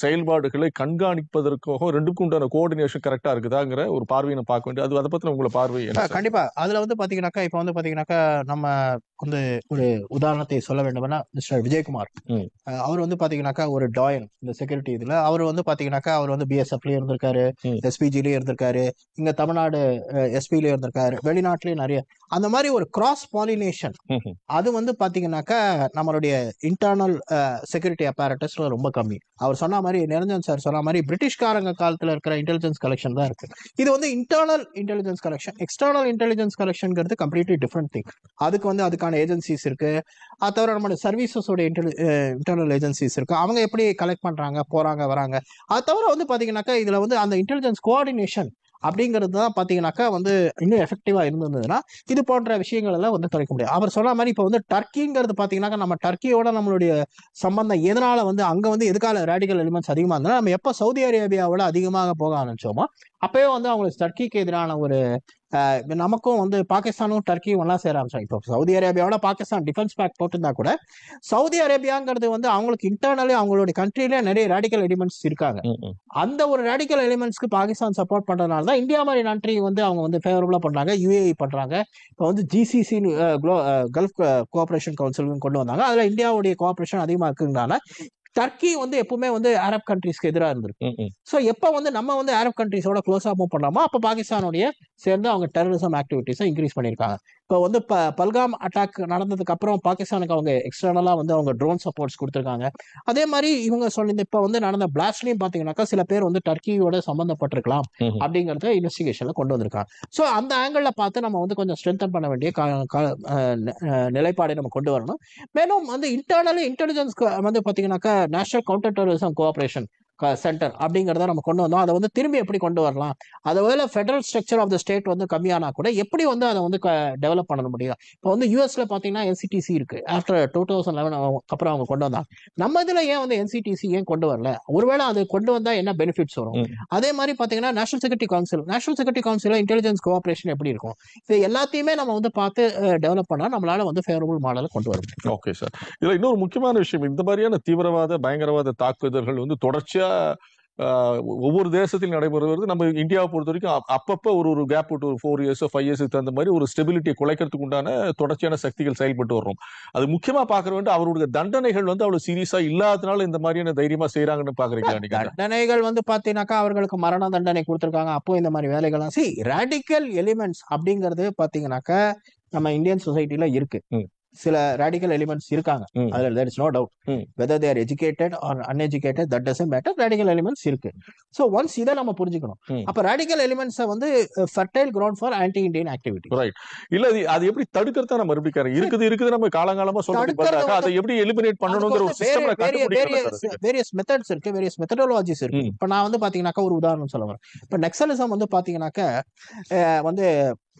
செயல்பாடுகளை கண்காணிப்பதற்காக ரெண்டுக்கும் உண்டான கோஆர்டினேஷன் கரெக்டா இருக்குதாங்கிற ஒரு பார்வையை பார்க்க வேண்டிய அது. அதை பத்தி உங்களை பார்வை கண்டிப்பா. அதுல பாத்தீங்கன்னாக்கா இப்ப பாத்தீங்கன்னாக்கா நம்ம ஒரு உதாரணத்தை சொல்ல வேண்டும்னா மிஸ்டர் விஜயகுமார், அவர் பாத்தீங்கன்னாக்கா ஒரு டாயன் இந்த செக்யூரிட்டி இதுல. அவர் பாத்தீங்கன்னாக்கா அவர் பிஎஸ்எஃப்லயும் இருந்திருக்காரு, எஸ்பிஜிலயும் இருந்திருக்காரு, இங்க தமிழ்நாடு எஸ்பிலயும் இருந்திருக்காரு, வெளிநாட்டுலயும் நிறைய அந்த மாதிரி ஒரு கிராஸ் பாலினேஷன். அது பாத்தீங்கன்னாக்கா நம்மளுடைய இன்டர்னல் செக்யூரிட்டி அப்பாரட்டஸ்ல ரொம்ப கம்மி. அவர் சொன்ன மாதிரி, நிரஞ்சன் சார் சொன்ன மாதிரி, பிரிட்டிஷ்காரங்க காலத்துல இருக்கிற இன்டெலிஜென்ஸ் கலெக்ஷன் தான் இருக்கு. இது internal intelligence collection. External intelligence கலெக்ஷன்ங்கிறது கம்ப்ளீட்லி டிஃப்ரெண்ட் திங். அதுக்கான ஏஜென்சிஸ் இருக்கு. அது தவிர நம்மளுடைய சர்வீசஸோட இன்டர்னல் ஏஜென்சிஸ் இருக்கு. அவங்க எப்படி கலெக்ட் பண்றாங்க, போறாங்க, வராங்க. அது தவிர பாத்தீங்கன்னாக்கா இதுல அந்த இன்டெலிஜென்ஸ் கோஆர்டினேஷன் அப்படிங்கிறது தான் பாத்தீங்கன்னாக்கா இன்னும் எஃபெக்டிவா இருந்ததுன்னா இது போன்ற விஷயங்கள் எல்லாம் குறைக்க முடியும். அவர் சொன்ன மாதிரி இப்ப டர்க்கிங்கிறது பாத்தீங்கன்னாக்கா நம்ம டர்க்கியோட நம்மளுடைய சம்பந்தம் எதனால அங்க எதுக்கால ரேடிக்கல் எலிமெண்ட்ஸ் அதிகமா இருந்தாலும் நம்ம எப்ப சவுதி அரேபியாவோட அதிகமாக போக ஆரம்பிச்சோமோ அப்பயே அவங்களுக்கு டர்க்கிக்கு எதிரான ஒரு நமக்கும் பாகிஸ்தானும் டர்க்கியும் ஒன்னா சேர ஆரம்பிச்சாங்க. இப்போ சவுதி அரேபியாவோட பாகிஸ்தான் டிஃபென்ஸ் பேக்ட் போட்டிருந்தா கூட சவுதி அரேபியாங்கிறது அவங்களுக்கு இன்டர்னலி அவங்களுடைய கண்ட்ரில நிறைய ரேடிக்கல் எலிமெண்ட்ஸ் இருக்காங்க. அந்த ஒரு ரேடிக்கல் எலிமெண்ட்ஸ்க்கு பாகிஸ்தான் சப்போர்ட் பண்றதுனால தான் இந்தியா மாதிரி கண்ட்ரி அவங்க ஃபேவரபிளா பண்றாங்க, யுஏஇ பண்றாங்க. இப்போ ஜிசிசி கல்ஃப் கோஆபரேஷன் கவுன்சில் கொண்டு வந்தாங்க. அதுல இந்தியாவுடைய கோஆபரேஷன் அதிகமா இருக்குனால டர்க்கி எப்பவுமே அரப் கண்ட்ரிஸ்க்கு எதிராக இருந்திருக்கு. சோ எப்ப நம்ம அரப் கண்ட்ரிஸோட க்ளோஸா மூவ் பண்ணலாமோ அப்ப பாகிஸ்தானுடைய சேர்ந்து அவங்க டெரரிசம் ஆக்டிவிட்டிஸை இன்க்ரீஸ் பண்ணிருக்காங்க. இப்போ பல்காம் அட்டாக் நடந்ததுக்கு அப்புறம் பாகிஸ்தானுக்கு அவங்க எக்ஸ்டர்னலா அவங்க ட்ரோன் சப்போர்ட்ஸ் கொடுத்திருக்காங்க. அதே மாதிரி இவங்க சொன்ன இப்ப நடந்த பிளாஸ்ட்லயும் பாத்தீங்கன்னாக்கா சில பேர் டர்க்கியோட சம்பந்தப்பட்டிருக்கலாம் அப்படிங்கறத இன்வெஸ்டிகேஷன்ல கொண்டு வந்திருக்காங்க. சோ அந்த ஆங்கிள் பார்த்து நம்ம கொஞ்சம் ஸ்ட்ரென்தன் பண்ண வேண்டிய நிலைப்பாடை நம்ம கொண்டு வரணும். மேலும் இன்டர்னலி இன்டெலிஜென்ஸ் பாத்தீங்கன்னாக்கா National Counter Terrorism Cooperation Centre அப்படிங்கறத நம்ம கொண்டு வந்தோம். அதை திரும்பி எப்படி கொண்டு வரலாம், அதை federal structure of the state கம்மியானா கூட எப்படி அதை டெவலப் பண்ண முடியும். இப்போ யூஎஸ்ல பாத்தீங்கன்னா என்சிடிசி இருக்கு. ஆஃப்டர் 2011 அப்புறம் அவங்க கொண்டு வந்தாங்க. நம்ம இதுல ஏன் என்சிடிசி ஏன் கொண்டு வரல? ஒருவேளை அது கொண்டு வந்தா என்ன பெனிஃபிட்ஸ் வரும்? அதே மாதிரி பாத்தீங்கன்னா national security council intelligence cooperation எப்படி இருக்கும்? இது எல்லாத்தையுமே நம்ம பார்த்து டெவலப் பண்ணா நம்மளால ஃபேவரபிள் மாடலை கொண்டு வர முடியும். ஓகே சார், இதுல இன்னொரு முக்கியமான விஷயம், இந்த மாதிரியான தீவிரவாத பயங்கரவாத தாக்குதல்கள் தொடர்ச்சியா ஒவ்வொரு தேசத்தில் நடைபெறுவது. நம்ம இந்தியாவை பொறுத்த வரைக்கும் அப்பப்போ ஒரு கேப் விட்டு ஒரு 4 இயர்ஸ் 5 இயர்ஸுக்கு தகுந்த மாதிரி ஒரு ஸ்டெபிலிட்டியை குலைக்கிறதுக்கு உண்டான தொடர்ச்சியான சக்திகள் செயல்பட்டு வர்றோம். அது முக்கியமா பாக்குற வேண்டும் அவருடைய தண்டனைகள் அவ்வளவு சீரியஸா இல்லாதனால இந்த மாதிரியான தைரியமா செய்யறாங்கன்னு பாக்குறீங்களா நீங்க? தண்டனைகள் பாத்தீங்கன்னாக்கா அவர்களுக்கு மரண தண்டனை கொடுத்திருக்காங்க. அப்போ இந்த மாதிரி வேலைகள்லாம் ரேடிக்கல் எலிமெண்ட்ஸ் அப்படிங்கிறது பாத்தீங்கன்னாக்கா நம்ம இந்தியன் சொசைட்டில இருக்கு. சில ரேடிக்கல் எலிமெண்ட்ஸ் இருக்காங்க, அதுல there is no doubt. Whether they are educated or uneducated, that doesn't matter. radical elements இருக்கு. So once இதை நம்ம புரிஞ்சுக்கணும். அப்ப radical elements fertile ground for anti-Indian activity. Right. இல்ல அது எப்படி தடுக்கிறதா நம்ம மறுபடியும் இருக்குது நம்ம காலங்காலமா சொல்லிட்டு வந்தாங்க. அதை எப்படி எலிமினேட் பண்ணணும்ங்கற ஒரு சிஸ்டம்ல கண்டுபிடிக்கணும். various methods இருக்கு, various methodologies இருக்கு. இப்ப நான் பாத்தீங்கன்னாக்கா ஒரு உதாரணம் சொல்லுவேன். இப்ப நக்சலிசம் பாத்தீங்கன்னாக்கா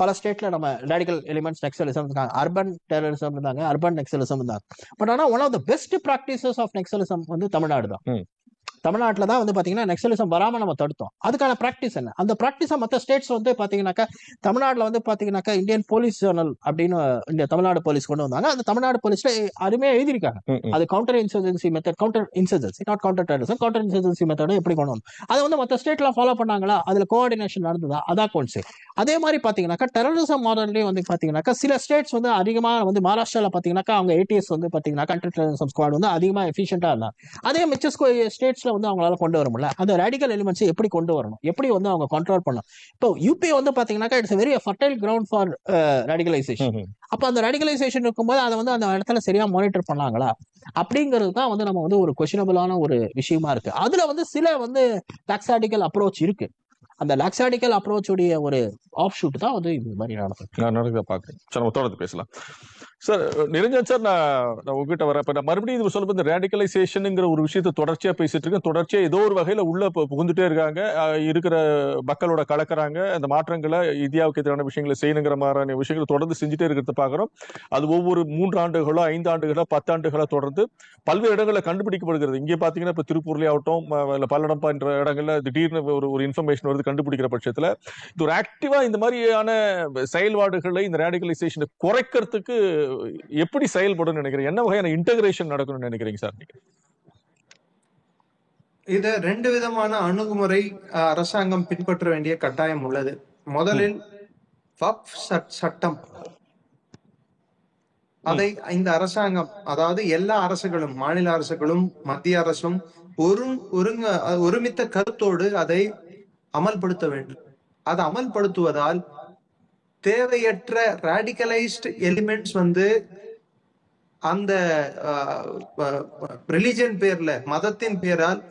பல ஸ்டேட்ல நம்ம ரேடிக்கல் எலிமெண்ட்ஸ் நக்சலிசம் இருக்காங்க, அர்பன் டெரரிசம் இருந்தாங்க, அர்பன் நக்சலிசம் இருந்தாங்க. பட் ஆனா one of the best practices of naxalism Tamil Nadu தான். தமிழ்நாட்டில் தான் பாத்தீங்கன்னா நக்சலிசம் வராம நம்ம தடுத்தோம். அதுக்கான பிராக்டிஸ் என்ன? அந்த பிராக்டிஸை மற்ற ஸ்டேட்ஸ் பாத்தீங்கன்னாக்கா தமிழ்நாட்டில் பாத்தீங்கன்னாக்கா இந்தியன் போலீஸ் ஜர்னல் அப்படின்னு இந்த தமிழ்நாடு போலீஸ் கொண்டு வந்தாங்க. அந்த தமிழ்நாடு போலீஸ்ல அருமையா எழுதியிருக்காங்க. அது counter insurgency method, counter insurgency not counter terrorism, counter insurgency method எப்படி கொண்டு வந்தோம் அதை மற்ற ஸ்டேட்ல ஃபாலோ பண்ணாங்களா, அதுல கோஆர்டினேஷன் நடந்ததா, அதான் கொண்டு. அதே மாதிரி பாத்தீங்கன்னாக்கா டெரரிசம் மாடல்லேயே பாத்தீங்கன்னாக்கா சில ஸ்டேட்ஸ் அதிகமா மகாராஷ்டிரால பாத்தீங்கன்னாக்கா அவங்க ஏடிஎஸ் பாத்தீங்கன்னா கண்ட்ரி டெரரிசம் ஸ்குவாட் அதிகமா எஃபிஷியன்டா இருந்தாங்க. அதே மிச்ச ஸ்டேட்ஸ்ல அவங்களால கொண்டு வர முடியல. அந்த ரேடிக்கல் எலிமெண்ட்ஸ் எப்படி கொண்டு வரணும், எப்படி அவங்க கண்ட்ரோல் பண்ணலாம். இப்போ யூபி பாத்தீங்கன்னாக்கா it's very fertile ground for radicalisation. அப்ப அந்த ரேடிகலைசேஷன் இருக்கும்போது அதை அந்த இடத்துல சரியா மானிட்டர் பண்ணாங்களா அப்படிங்கிறது தான் நம்ம ஒரு கொஸ்டினபிளான ஒரு விஷயமா இருக்கு. அதுல சில லாக்ஸாடிக்கல் அப்ரோச் இருக்கு. அந்த லாக்ஸாடிக்கல் அப்ரோச் உடைய ஒரு ஆப்ஷூட் தான் இந்த மாதிரி நடக்குது பாக்குறேன். சார் நம்ம தொடர்ந்து பேசலாம். சார் நிரஞ்சன் சார், நான் உங்ககிட்ட வரேன். இப்ப நான் மறுபடியும் இது சொல்லும்போது ரேடிகலைசேஷனுங்கிற ஒரு விஷயத்தை தொடர்ச்சியா பேசிட்டு இருக்கேன். தொடர்ச்சியா ஏதோ ஒரு வகையில உள்ள புகுந்துட்டே இருக்காங்க, இருக்கிற மக்களோட கலக்குறாங்க, அந்த மாற்றங்களை இந்தியாவுக்கு எதிரான விஷயங்களை செய்யணுங்கிற மாதிரியான விஷயங்களை தொடர்ந்து செஞ்சுட்டே இருக்கிறத பாக்குறோம். அது ஒவ்வொரு 3 ஆண்டுகளோ 5 ஆண்டுகளோ 10 ஆண்டுகளோ தொடர்ந்து பல்வேறு இடங்களில் கண்டுபிடிக்கப்படுகிறது. இங்கே பாத்தீங்கன்னா இப்ப திருப்பூர்லயே ஆகட்டும், பல்லடம் போன்ற இடங்கள்ல திடீர்னு ஒரு இன்ஃபர்மேஷன் வருது. கண்டுபிடிக்கிற பட்சத்துல இது ஒரு ஆக்டிவா இந்த மாதிரியான செயல்பாடுகளை இந்த ரேடிகலைசேஷனை குறைக்கிறதுக்கு எப்படி செயல்படும் நினைக்கிறீங்க? என்ன வகையான இன்டகிரேஷன் நடக்கணும்னு நினைக்கிறீங்க சார் நீங்க? இது 2 விதமான அணுகுமுறை அரசாங்கம் பின்பற்ற வேண்டிய கட்டாயம் உள்ளது. முதலில் வக்ஃப் சட்டம், அதை இந்த அரசாங்கம், அதாவது எல்லா அரசுகளும், மாநில அரசுகளும் மத்திய அரசும் ஒருமித்த கருத்தோடு அதை அமல்படுத்த வேண்டும். அதை அமல்படுத்துவதால் தேவையற்ற ரேடிகலைஸ்ட் எலிமெண்ட்ஸ் அந்த ரிலிஜன் பேர்ல, மதத்தின் பேரால்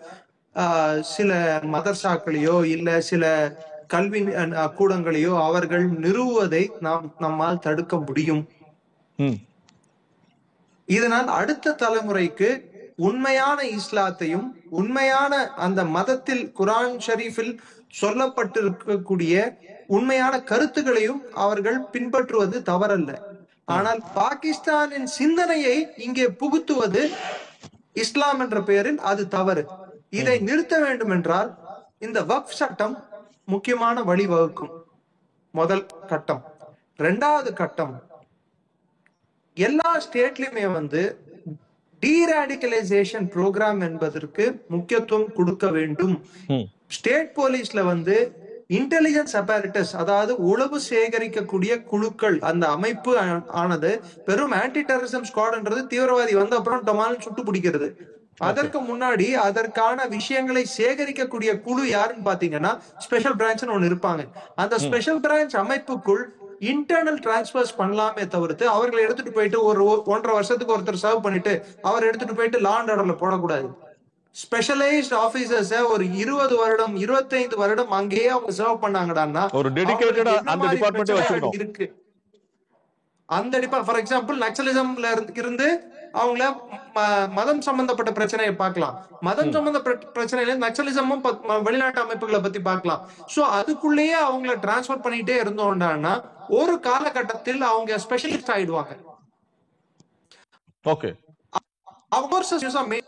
சில மதர்சாக்களையோ இல்ல சில கல்வி கூடங்களையோ அவர்கள் நிறுவுவதை நம்மால் தடுக்க முடியும். இதனால் அடுத்த தலைமுறைக்கு உண்மையான இஸ்லாத்தையும் உண்மையான அந்த மதத்தில் குர்ஆன் ஷரீஃபில் சொல்லப்பட்டிருக்கக்கூடிய உண்மையான கருத்துக்களையும் அவர்கள் பின்பற்றுவது தவறல்ல. ஆனால் பாகிஸ்தானின் சிந்தனையை இங்கே புகுத்துவது இஸ்லாம் என்ற பெயரில் அது தவறு. இதை நிறுத்த வேண்டும் என்றால் இந்த வக்ஃப் சட்டம் முக்கியமான வழிவகுக்கும். முதல் கட்டம். 2வது கட்டம், எல்லா ஸ்டேட்லயுமே டீராடிகலைசேஷன் ப்ரோக்ராம் என்பதற்கு முக்கியத்துவம் கொடுக்க வேண்டும். ஸ்டேட் போலீஸ்ல இன்டெலிஜென்ஸ் அப்பாரட்டஸ், அதாவது உளவு சேகரிக்கக்கூடிய குழுக்கள், அந்த அமைப்பு ஆனது வெறும் ஆன்டி டெரரிசம் ஸ்குவாட்ன்றது தீவிரவாதி அப்புறம் டொமால் சுட்டு பிடிக்கிறது. அதற்கு முன்னாடி அதற்கான விஷயங்களை சேகரிக்கக்கூடிய குழு யாருன்னு பாத்தீங்கன்னா ஸ்பெஷல் பிரான்ச் ஒன்னு இருப்பாங்க. அந்த ஸ்பெஷல் பிரான்ச் அமைப்புக்குள் இன்டர்னல் டிரான்ஸ்பர்ஸ் பண்ணலாமே தவிர்த்து அவர்களை எடுத்துட்டு போயிட்டு ஒரு 1.5 வருஷத்துக்கு ஒருத்தர் சர்வ் பண்ணிட்டு அவர் எடுத்துட்டு போயிட்டு லா அண்ட் ஆர்டர்ல போடக்கூடாது. ஸ்பெஷலைஸ்ட் ஆபீசர்ஸ் ஒரு 20 வருடம் 25 வருடம் அங்கேயே அவங்க சர்வ் பண்ணாங்கடான்னா ஒரு டெடிகேட்டட் அந்த டிபார்ட்மென்ட் வச்சிருக்கோம் இருக்கு. அந்த டிபார்ட்மென்ட் ஃபார் எக்ஸாம்பிள் நக்சலிசம்ல இருந்து அவங்கள மதம் சம்பந்தப்பட்ட பிரச்சனையை பார்க்கலாம். மதம் சம்பந்தப்பட்ட பிரச்சனையில நக்சலிசமும் வெளிநாட்டு அமைப்புகளை பத்தி பார்க்கலாம். சோ அதுக்குள்ளேயே அவங்கள டிரான்ஸ்பர் பண்ணிட்டே இருந்தோம்னா ஒரு காலகட்டத்தில் அவங்க ஸ்பெஷலிஸ்ட் ஆயிடுவாங்க. ஓகே, அவங்க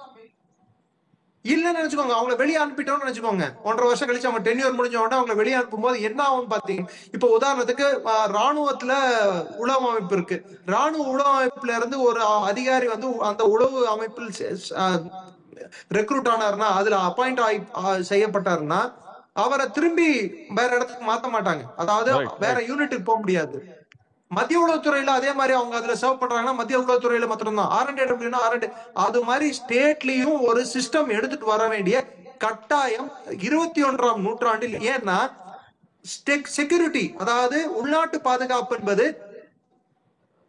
இல்லன்னு நினைச்சுக்கோங்க, அவங்களை வெளியே அனுப்பிட்டோம்னு நினைச்சுக்கோங்க. 1.5 வருஷம் கழிச்சு அவங்க டென்யூர் முடிஞ்ச உடனே அவங்களை வெளியே அனுப்பும் போது என்ன ஆகும் பாத்தீங்க. இப்ப உதாரணத்துக்கு ராணுவத்துல உளவு அமைப்பு இருக்கு. ராணுவ உளவு அமைப்புல இருந்து ஒரு அதிகாரி அந்த உளவு அமைப்பில் ரெக்ரூட் ஆனாருன்னா, அதுல அப்பாயிண்ட் செய்யப்பட்டாருன்னா அவரை திரும்பி வேற இடத்துக்கு மாத்த மாட்டாங்க. அதாவது வேற யூனிட்டுக்கு போக முடியாது. மத்திய உளவுத்துறையில அதே மாதிரி அவங்க அதுல சர்வ் பண்றாங்கன்னா மத்திய உளவுத்துறையில மாத்திரம்தான். R&D அது மாதிரி ஸ்டேட்லயும் ஒரு சிஸ்டம் எடுத்துட்டு வர வேண்டிய கட்டாயம் 21ஆம் நூற்றாண்டில். ஏன்னா செக்யூரிட்டி, அதாவது உள்நாட்டு பாதுகாப்பு என்பது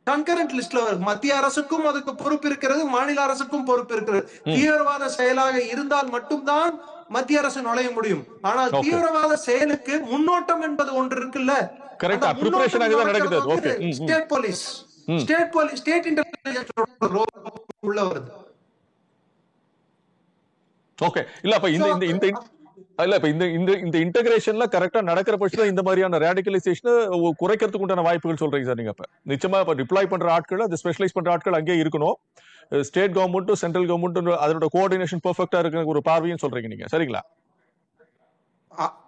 கன்கரண்ட் லிஸ்ட்ல வரும். மத்திய அரசுக்கும் அதுக்கு பொறுப்பு இருக்கிறது, மாநில அரசுக்கும் பொறுப்பு இருக்கிறது. தீவிரவாத செயலாக இருந்தால் மட்டும்தான் மத்திய அரசு நுழைய முடியும். ஆனால் தீவிரவாத செயலுக்கு முன்னோட்டம் என்பது ஒன்று இருக்குல்ல, ஸ்டேட் போலீஸ், ஸ்டேட் இன்டெலிஜென்ஸ் உள்ள வருது. ஓகே, இல்ல அப்ப இந்த இன்டகிரேஷன்ல கரெக்டா நடக்கிற பட்சத்துல இந்த மாதிரியான ரேடிகலைசேஷன் குறைக்கிறதுக்கு உண்டான வாய்ப்புகள் சொல்றீங்க சார் நீங்க. அப்ப நிச்சயமா இப்ப டிப்ளாய் பண்ற ஆட்கள், அது ஸ்பெஷலைஸ் பண்ற ஆட்கள் அங்கே இருக்கணும். ஸ்டேட் கவர்மெண்ட் சென்ட்ரல் கவர்மெண்ட் அதோட கோஆர்டினேஷன் பெர்ஃபெக்ட்டா இருக்கிற ஒரு பார்வையும் சொல்றீங்க நீங்க, சரிங்களா?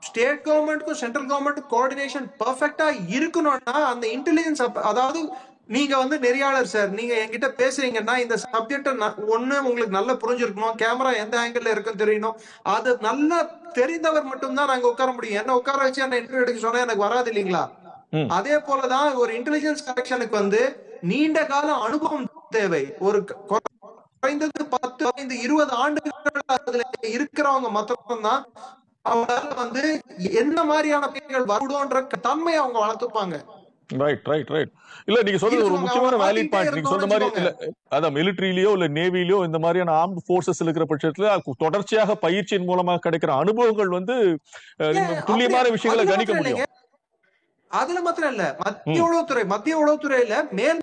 ஸ்டேட் கவர்மெண்ட்க்கும் சென்ட்ரல் கவர்மெண்ட் கோஆர்டினேஷன் பெர்ஃபெக்ட்டா இருக்கணும்னா அந்த இன்டெலிஜென்ஸ், அதாவது நீங்க நெறியாளர் சார், நீங்க என்கிட்ட பேசுறீங்கன்னா இந்த சப்ஜெக்ட் ஒண்ணு உங்களுக்கு நல்லா புரிஞ்சிருக்கணும், கேமரா எந்த ஆங்கிள் இருக்குன்னு தெரியணும். அது நல்லா தெரிந்தவர் மட்டும்தான் நாங்க உட்கார முடியும். என்ன உட்கார வச்சு என்ன இன்டர்வியூ எடுக்க சொன்னா எனக்கு வராது இல்லைங்களா? அதே போலதான் ஒரு இன்டெலிஜென்ஸ் கலெக்ஷனுக்கு நீண்ட கால அனுபவம் தேவை. ஒரு குறைந்தது 10-20 ஆண்டுகள் அதுல இருக்கிறவங்க மட்டும்தான் அவங்களால என்ன மாதிரியான பணிகள் வரும்ன்ற தன்மையை அவங்க வளர்த்துப்பாங்க. Right right right. இல்ல நீங்க சொல்றது ஒரு முக்கியமான வேலிட் பாயிண்ட். நீங்க சொல்ற மாதிரி இல்ல அதான் மிலிட்டரியிலயோ இல்ல நேவிலயோ இந்த மாதிரியான ஆர்ம்டு போர்சஸ் இருக்கிற பட்சத்துல தொடர்ச்சியாக பயிற்சியின் மூலமா கிடைக்கிற அனுபவங்கள் துல்லியமான விஷயங்களை கணிக்க முடியும். அதுல மாத்திரம் இல்ல, மத்திய உளவுத்துறையில மேல்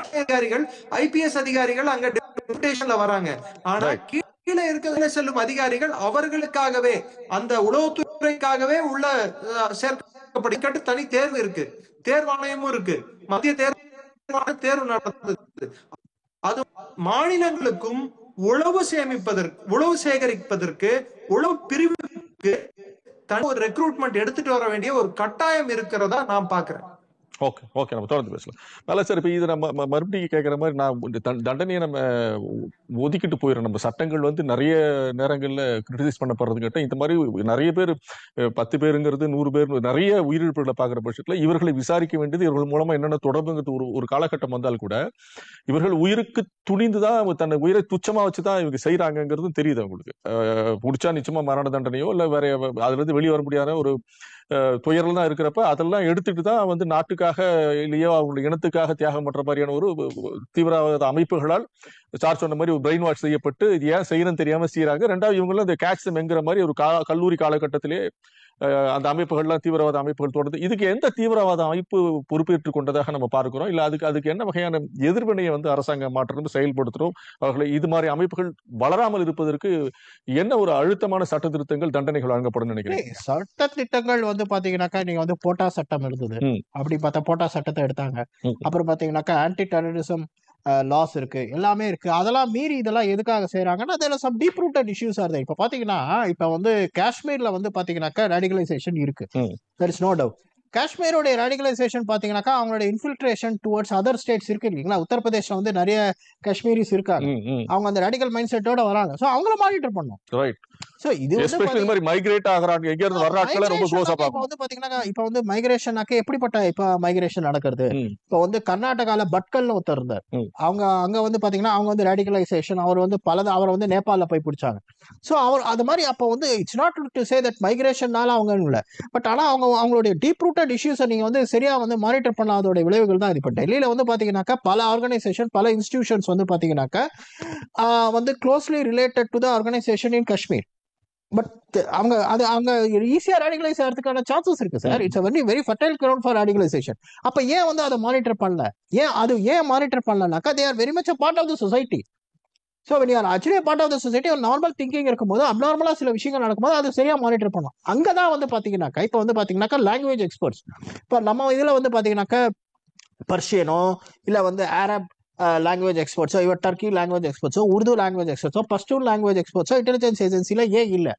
அதிகாரிகள், IPS அதிகாரிகள் அங்க டெபுடேஷன்ல வராங்க. ஆனா கீழே இருக்கிற செல்லும் அதிகாரிகள் அவர்களுக்காகவே அந்த உளவுத்துறைக்காகவே உள்ள சேர்க்கப்பட்டு தனி தேர்வு இருக்கு, தேர்வாணையமும் இருக்கு, மத்திய தேர்வு நடந்தது. அது மாநிலங்களுக்கும் உளவு சேகரிப்பதற்கு உளவு பிரிவுக்கு தனி ஒரு ரெக்ரூட்மெண்ட் எடுத்துட்டு வர வேண்டிய ஒரு கட்டாயம் இருக்கிறதா நான் பாக்குறேன். ஓகே ஓகே, நம்ம தொடர்ந்து பேசலாம். நல்ல சார், இப்போ இது நம்ம மறுபடியும் கேட்குற மாதிரி நான் தண்டனையை நம்ம ஒதுக்கிட்டு போயிடும். நம்ம சட்டங்கள் நிறைய நேரங்களில் கிரிட்டிசைஸ் பண்ணப்படுறது கேட்டால் இந்த மாதிரி நிறைய பேர் 10 பேருங்கிறது 100 பேர் நிறைய உயிரிழப்புகளை பார்க்குற பட்சத்தில் இவர்களை விசாரிக்க வேண்டியது, இவர்கள் மூலமாக என்னென்ன தொடர்புங்கிறது ஒரு காலகட்டம் வந்தால் கூட இவர்கள் உயிருக்கு துணிந்து தான் தன்னை உயிரை துச்சமாக வச்சு தான் இவங்க செய்கிறாங்கங்கிறதும் தெரியுது அவங்களுக்கு. பிடிச்சா நிச்சயமாக மரண தண்டனையோ இல்லை வேற அதுலேருந்து வெளியே வர முடியாத ஒரு துயரில் தான் இருக்கிறப்ப அதெல்லாம் எடுத்துட்டு தான் நாட்டுக்காக இல்லையோ அவங்களுடைய இனத்துக்காக தியாகம் பண்ற மாதிரியான ஒரு தீவிரவாத அமைப்புகளால் சார் சொன்ன மாதிரி ஒரு பிரெயின் வாஷ் செய்யப்பட்டு இது ஏன் செய்யணும்னு தெரியாம செய்யறாங்க. ரெண்டாவது இவங்களும் இந்த கேட்ச் என்கிற மாதிரி ஒரு கல்லூரி காலகட்டத்திலே அந்த அமைப்புகள்லாம் தீவிரவாத அமைப்புகள் தொடர்ந்து இதுக்கு எந்த தீவிரவாத அமைப்பு பொறுப்பேற்றுக் கொண்டதாக நம்ம பார்க்கிறோம்? இல்ல அதுக்கு என்ன வகையான எதிர்வினையை அரசாங்கம் மாற்றணும் செயல்படுத்துறோம்? அவர்களை இது மாதிரி அமைப்புகள் வளராமல் இருப்பதற்கு என்ன ஒரு அழுத்தமான சட்ட திருத்தங்கள் தண்டனைகள் வழங்கப்படும் நினைக்கிறேன்? சட்ட திட்டங்கள் பாத்தீங்கன்னாக்கா நீங்க போட்டா சட்டம் இருந்தது, அப்படி பார்த்தா போட்டா சட்டத்தை எடுத்தாங்க. அப்புறம் பாத்தீங்கன்னாக்கா ஆன்டி டெரரிசம் லாஸ் இருக்கு, எல்லாமே இருக்கு. அதெல்லாம் மீறி இதெல்லாம் எதுக்காக செய்யறாங்கன்னா அதுல some deep rooted issues are there. இப்ப பாத்தீங்கன்னா இப்ப காஷ்மீர்ல பாத்தீங்கன்னாக்கா ரேடிகலைசேஷன் இருக்கு, தேர் இஸ் நோ டவுட். காஷ்மீரோட ரேடிகலைசேஷன் பாத்தீங்கன்னாக்கா அவங்களோட இன்ஃபில்ட்ரேஷன் டுவர்ட்ஸ் அதர் ஸ்டேட்ஸ் இருக்கு இல்லைங்களா? உத்தரப்பிரதேஷ்ல நிறைய காஷ்மீரிஸ் இருக்காங்க, அவங்க அந்த ரேடிகல் மைண்ட் செட்டோட வராங்க. சோ அவங்கள மானிட்டர் பண்ணும். சோ இது மைக்ரேட் ஆகறாங்க, எங்க இருந்து வர்றாங்க ரொம்ப க்ளோஸா பார்க்கணும். பாத்தீங்கன்னா இப்ப மைக்ரேஷனாக்க எப்படிப்பட்ட மைக்ரேஷன் நடக்கிறது? இப்ப கர்நாடகால பட்கல்னு ஒருத்தர் இருந்தார், அவங்க அங்க பாத்தீங்கன்னா அவங்க ரேடிகலைசேஷன் அவர் நேபாளல போய் பிடிச்சாங்க. சோ அவர் அது மாதிரி அப்ப it's not to say that மைக்ரேஷன்னால அவங்க இல்ல, பட் ஆனா அவங்களுடைய டீப் ரூட்டட் இஷ்யூஸை நீங்க சரியா மானிட்டர் பண்ணாதோட விளைவுகள் தான் இது. இப்ப டெல்லியில பாத்தீங்கன்னாக்கா பல ஆர்கனைசேஷன் பல இன்ஸ்டிடியூஷன்ஸ் பாத்தீங்கன்னாக்கா closely related to the organisation in Kashmir. But அவங்க ஈஸியா ரேடிகலைஸ் ஆகிறதுக்கான சான்சஸ் இருக்கு sir. It's very fertile ground for radicalisation. அப்ப ஏன் அதை மானிட்டர் பண்ணல? ஏன் monitor பண்ணலனாக்கா they are very much a part of the society. So when you are actually a part of the society, ஒரு நார்மல் திங்கிங் இருக்கும்போது அப்நார்மலா சில விஷயங்கள் நடக்கும்போது அது சரியா மானிட்டர் பண்ணலாம். அங்கதான் பாத்தீங்கன்னாக்கா இப்ப பாத்தீங்கன்னாக்கா லாங்குவேஜ் எக்ஸ்பர்ட்ஸ், இப்ப நம்ம இதுல பாத்தீங்கன்னாக்கா பர்ஷியனோ இல்ல அரப் லாங்குவேஜ் எக்ஸ்பர்ட்ஸோ இவர் டர்க்கி லாங்குவேஜ் எக்ஸ்பர்ட்ஸோ உருது லாங்குவேஜ் எக்ஸ்பர்ட்ஸோ பஷ்டூன் லாங்குவேஜ் எக்ஸ்பர்ட்ஸோ இன்டெலிஜென்ஸ் ஏஜென்சில ஏன் இல்ல?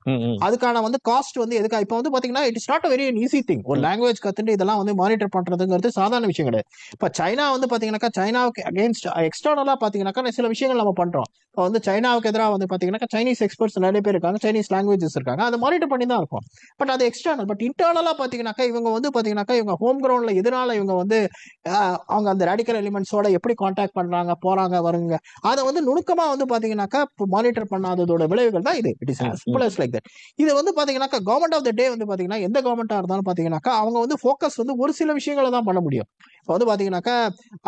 அதுக்கான வந்து காஸ்ட் வந்து எதுக்கா? இப்போ வந்து பாத்தீங்கன்னா it is not very easy thing. ஒரு லாங்குவேஜ் கத்துட்டு இதெல்லாம் வந்து மானிட்டர் பண்றதுங்கிறது சாதாரண விஷயம் கிடையாது. இப்ப சைனா வந்து பாத்தீங்கன்னாக்கா சைனாவுக்கு அகேன்ஸ்ட் எக்ஸ்டர்னலா பாத்தீங்கன்னாக்கா சில விஷயங்கள் நம்ம பண்றோம். இப்போ வந்து சைனாவுக்கு எதிராக வந்து பாத்தீங்கன்னா சைனீஸ் எக்ஸ்பர்ட்ஸ் நிறைய பேர் இருக்காங்க, சைனீஸ் லாங்குவேஜஸ் இருக்காங்க, அதை மானிட்டர் பண்ணி தான் இருக்கும். பட் அது எக்ஸ்டர்னல். பட் இன்டர்னலா பாத்தீங்கன்னாக்கா இவங்க வந்து பாத்தீங்கன்னாக்கா இவங்க ஹோம் கிரவுண்ட்ல எதனால இவங்க வந்து அவங்க அந்த ரேடிக்கல் எலிமெண்ட்ஸோட எப்படி கான்டாக்ட் பண்றாங்க, போறாங்க, வருங்க, அதை வந்து நுணுக்கமா வந்து பாத்தீங்கன்னாக்கா மானிட்டர் பண்ணாததோட விளைவுகள் தான் இது. It is as simple as like that. இது வந்து பாத்தீங்கன்னாக்கா கவர்மெண்ட் ஆஃப் த டே வந்து பாத்தீங்கன்னா எந்த கவர்மெண்டா இருந்தாலும் பாத்தீங்கன்னாக்கா அவங்க வந்து ஃபோக்கஸ் வந்து ஒரு சில விஷயங்களை தான் பண்ண முடியும். இப்போ வந்து பாத்தீங்கன்னாக்கா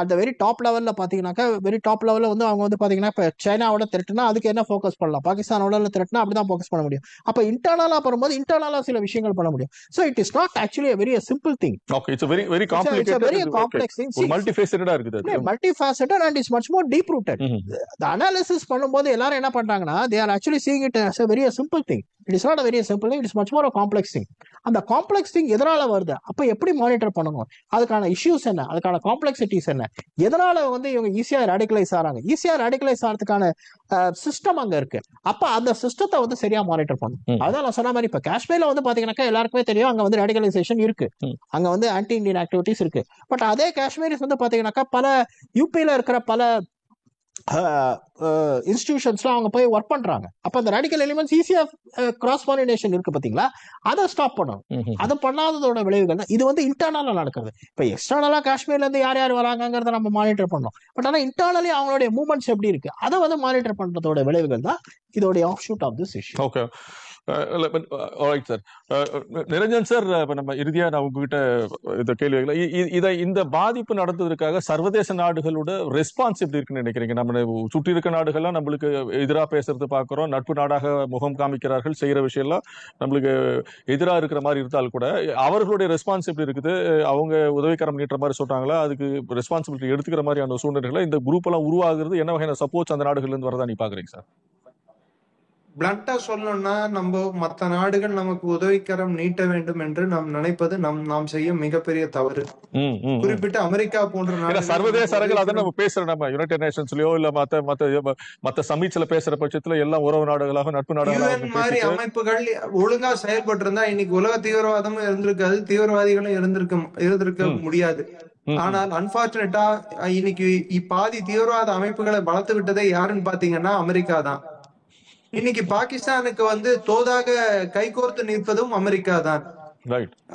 அட் வெரி டாப் லெவல்ல பாத்தீங்கன்னாக்கா வெரி டாப் லெவல்ல வந்து அவங்க வந்து பாத்தீங்கன்னா இப்ப சைனாவோட த்ரெட்னா அதுக்கு என்ன ஃபோக்கஸ் பண்ணலாம், பாகிஸ்தானோட த்ரெட்னா அப்படிதான் ஃபோக்கஸ் பண்ண முடியும். அப்ப இன்டர்னலா வரும்போது இன்டர்னலா சில விஷயங்கள் பண்ண முடியும். So it is not actually a very simple thing. Okay, it's a very It's a complicated, very complex thing. ஒரு multifaceted இருக்குது அது. Multifaceted and it's much more deep rooted. The analysis பண்ணும்போது எல்லாரும் என்ன பண்றாங்கன்னா they are actually seeing it as a very simple thing. It is not a very simple thing. It is much more a complex thing. அந்த complex thing எதனால வருது, அப்ப எப்படி monitor பண்ணணும், அதுக்கான இஷ்யூஸ் என்ன, அதுக்கான காம்ப்ளெக்சிட்டிஸ் என்ன, எதனால வந்து இவங்க ஈஸியா ரேடிகலைஸ் ஆறாங்க, ஈஸியா ரேடிகலைஸ் ஆகிறதுக்கான சிஸ்டம் அங்க இருக்கு. அப்ப அந்த சிஸ்டத்தை வந்து சரியா மானிட்டர் பண்ணணும். அதான் நான் சொன்ன மாதிரி இப்ப காஷ்மீர்ல வந்து பாத்தீங்கன்னாக்கா எல்லாருக்குமே தெரியும் அங்க வந்து ரேடிகலைசேஷன் இருக்கு, அங்க வந்து ஆன்டி இண்டியன் ஆக்டிவிட்டிஸ் இருக்கு. பட் அதே காஷ்மீரிஸ் வந்து பாத்தீங்கன்னாக்கா பல யூபியில இருக்கிற பல இன்ஸ்டிடியூஷன்ஸ்ல அவங்க போய் ஒர்க் பண்றாங்க. அப்ப அந்த ரேடிக்கல் எலிமெண்ட்ஸ் ஈஸியா கிராஸ் பாலினேஷன் இருக்கு பாத்தீங்களா, அதை ஸ்டாப் பண்ணணும். அதை பண்ணாததோட விளைவுகள் இது வந்து இன்டர்னலா நடக்கிறது. இப்ப எக்ஸ்டர்னலா காஷ்மீர்ல இருந்து யார் யார் வராங்கிறத நம்ம மானிட்டர் பண்ணோம். பட் ஆனா இன்டர்னலி அவங்களுடைய மூவ்மெண்ட்ஸ் எப்படி இருக்கு அதை வந்து மானிட்டர் பண்றதோட விளைவுகள் தான் இதோட offshoot of this issue. Okay, alright sir. Niranjan sir, இப்ப நம்ம இறுதியா நான் உங்ககிட்ட இந்த கேள்விகளை இந்த பாதிப்பு நடந்ததற்காக சர்வதேச நாடுகளோட ரெஸ்பான்ஸ் எப்படி இருக்குன்னு நினைக்கிறீங்க? நம்ம சுற்றி இருக்க நாடுகள்லாம் நம்மளுக்கு எதிராக பேசுறது பாக்குறோம், நட்பு நாடாக முகம் காமிக்கிறார்கள், செய்யற விஷயம் எல்லாம் நம்மளுக்கு எதிராக இருக்கிற மாதிரி இருந்தால் கூட அவர்களுடைய ரெஸ்பான்ஸ் எப்படி இருக்குது? அவங்க உதவிக்கரம் நீட்டுற மாதிரி சொல்றாங்களா, அதுக்கு ரெஸ்பான்சிபிலிட்டி எடுத்துக்கிற மாதிரியான சூழ்நிலைகளை இந்த குரூப் எல்லாம் உருவாகுறது என்ன வகையான சப்போர்ட்ஸ் அந்த நாடுகள்ல இருந்து வரதா நீ பாக்குறீங்க சார்? பிளண்டா சொல்லணும்னா நம்ம மற்ற நாடுகள் நமக்கு உதவிக்கரம் நீட்ட வேண்டும் என்று நாம் நினைப்பது நாம் செய்யும் மிகப்பெரிய தவறு. குறிப்பிட்ட அமெரிக்கா போன்ற நாடுகள் சர்வதேச அரங்கில் அதான் நம்ம பேசுறோம், நம்ம யுனைடெட் நேஷன்ஸ்லயோ இல்ல மத்த சமிட்ஸ்ல பேசுற பட்சத்துல எல்லாம் உறவு நாடுகளாக நட்பு நாடுகளாக மாதிரி அமைப்புகள் ஒழுங்கா செயல்பட்டு இருந்தா இன்னைக்கு உலக தீவிரவாதமும் இருந்திருக்காது, தீவிரவாதிகளும் இருந்திருக்க முடியாது. ஆனால் அன்பார்ச்சுனேட்டா இன்னைக்கு பாதி தீவிரவாத அமைப்புகளை வளர்த்து விட்டதே யாருன்னு பாத்தீங்கன்னா அமெரிக்கா தான். இன்னைக்கு பாகிஸ்தானுக்கு வந்து தோதாக கைகோர்த்து நிற்பதும் அமெரிக்கா தான்.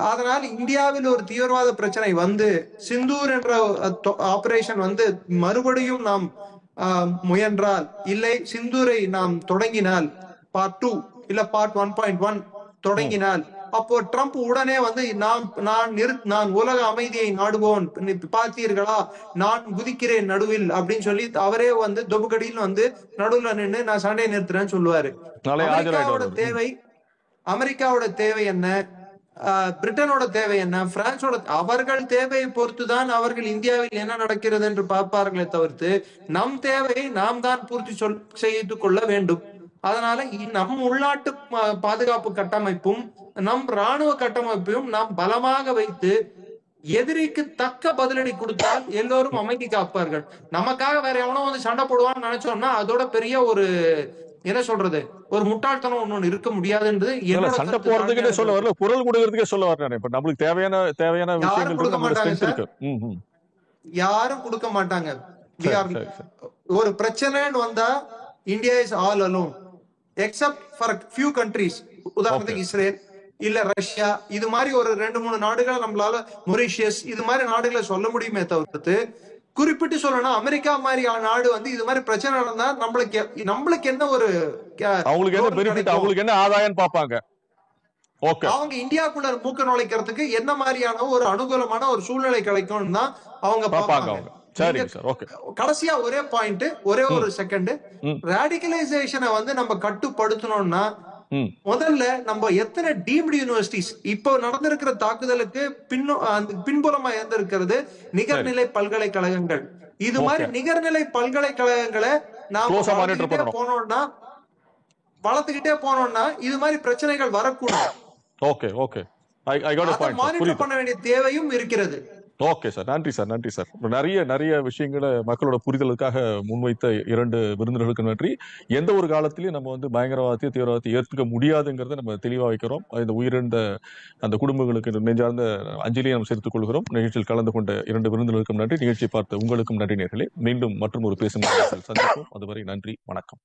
அதனால் இந்தியாவில் ஒரு தீவிரவாத பிரச்சனை வந்து சிந்தூர் என்ற ஆபரேஷன் வந்து மறுபடியும் நாம் முயன்றால், இல்லை சிந்தூரை நாம் தொடங்கினால், பார்ட் 2 இல்ல பார்ட் 1.1 தொடங்கினால், அப்போ ட்ரம்ப் உடனே வந்து நான் உலக அமைதியை நாடுவோன், பார்த்தீர்களா நான் குதிக்கிறேன் நடுவில் அப்படின்னு சொல்லி அவரே வந்து தொபுக்கடியில் வந்து நடுவில் நின்று நான் சண்டையை நிறுத்துறேன்னு சொல்லுவாரு. அமெரிக்காவோட தேவை என்ன, பிரிட்டனோட தேவை என்ன, பிரான்ஸோட அவர்கள் தேவையை பொறுத்துதான் அவர்கள் இந்தியாவில் என்ன நடக்கிறது என்று பார்ப்பார்களே தவிர்த்து நம் தேவையை நாம் தான் பூர்த்தி செய்து கொள்ள வேண்டும். அதனால நம் உள்நாட்டு பாதுகாப்பு கட்டமைப்பும் நம் ராணுவ கட்டமைப்பையும் நாம் பலமாக வைத்து எதிரிக்கு தக்க பதிலடி கொடுத்தால் எல்லோரும் அமைதி காப்பார்கள். நமக்காக வேற எவனோ வந்து சண்டை போடுவான்னு நினைச்சோம்னா அதோட பெரிய ஒரு என்ன சொல்றது, ஒரு முட்டாள்தனம் ஒண்ணு இருக்க முடியாதுன்றது சண்டை போறதுக்கு சொல்ல வரல, குரல் கொடுக்கறதுக்கே சொல்ல வரேன். இப்ப நம்மளுக்கு தேவையான விஷயங்கள் கொடுக்க மாட்டாங்க, யாரும் கொடுக்க மாட்டாங்க. ஒரு பிரச்சனைன்னு வந்தா India is all alone except for few countries. உதாரணத்துக்கு இஸ்ரேல் இல்ல ரஷ்யா, இது மாதிரி ஒரு 2-3 நாடுகளை நம்மளால, மொரிஷியஸ், இது மாதிரி நாடுகளை சொல்ல முடியுமே தவிர்த்து குறிப்பிட்டு சொல்லணும் அமெரிக்கா மாதிரி நாடு வந்து இது மாதிரி பிரச்சனை நடந்தா நம்மளுக்கு என்ன ஒரு அவங்களுக்கு என்ன பெனிஃபிட், அவங்களுக்கு என்ன ஆதாயம் பாப்பாங்க. அவங்க இந்தியாக்குள்ள மூக்க நுழைக்கிறதுக்கு என்ன மாதிரியான ஒரு அனுகூலமான ஒரு சூழ்நிலை கிடைக்கும் தான் அவங்க பாப்பாங்க. கடைசியா ஒரே பாயிண்ட், ஒரே ஒரு செகண்ட், ரேடிகலைசேஷனை வந்து நம்ம கட்டுப்படுத்தணும்னா முதல்ல நம்ம எத்தனை டீம்டு யூனிவர்சிட்டிஸ் இப்போ நடந்திருக்கிற தாக்குதலுக்கு பின்புலமா இருந்திருக்கிறது நிகர்நிலை பல்கலைக்கழகங்கள். இது மாதிரி நிகர்நிலை பல்கலைக்கழகங்களை நாம் வளர்த்துக்கிட்டே போனோம்னா இது மாதிரி பிரச்சனைகள் வரக்கூடாது. மானிட்டர் பண்ண வேண்டிய தேவையும் இருக்கிறது. ஓகே சார், நன்றி சார், நன்றி சார். நிறைய நிறைய விஷயங்களை மக்களோட புரிதலுக்காக முன்வைத்த 2 விருந்தினர்களுக்கு நன்றி. எந்த ஒரு காலத்திலையும் நம்ம வந்து பயங்கரவாதத்தை, தீவிரவாதத்தை ஏற்றுக்க முடியாதுங்கிறத நம்ம தெளிவா வைக்கிறோம். இந்த உயிரிழந்த அந்த குடும்பங்களுக்கு நெஞ்சார்ந்த அஞ்சலியை நம்ம செலுத்திக் கொள்கிறோம். நிகழ்ச்சியில் கலந்து கொண்ட 2 விருந்தினர்களுக்கும் நன்றி. நிகழ்ச்சியை பார்த்த உங்களுக்கும் நன்றி நேயர்களே. மீண்டும் மற்றும் ஒரு பேசும் சந்திப்போம். அதுவரை நன்றி, வணக்கம்.